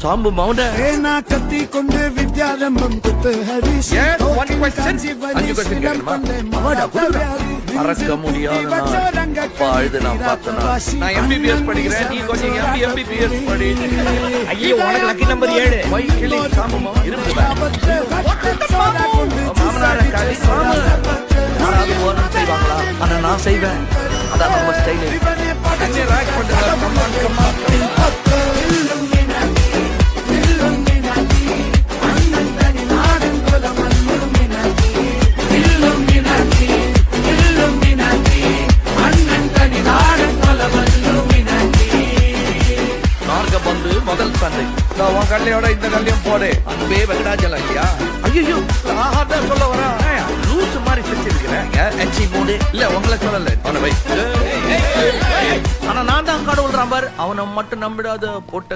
சாம்பு மௌன கத்தி கொண்டு வித்யாரம்பம் குத்து ஹரிஷ் மறக்க முடியாத அப்பா அழுது நான் பார்த்தேன். நான் MBBS படிக்கிறேன், நீ கொஞ்சம் MBBS படி. ஐயோ உனக்கு லக்கி நம்பர் 7. வைக்கிளி சாம்பு மௌன இருப்பு மாமனார காலி யாராவது ஓரம் செய்வாங்களா? ஆனா நான் செய்வேன். அதான் நம்ம ஸ்டைலு. என்ன ராக் பண்ணுறாங்க? வந்து முதல் சண்டை உன் கல்லையோட இந்த கல்லையும் போடு. அன்பே வெங்கடாஜலம் ஐயா. ஐயோ சொல்ல வரேன். லூஸ் மாதிரி வச்சிருக்கிறேன். இல்ல உங்களை சொல்லல. ஆனா நான் தான் கடவுள் ராம்பர். அவனை மட்டும் நம்பிடாத போட்ட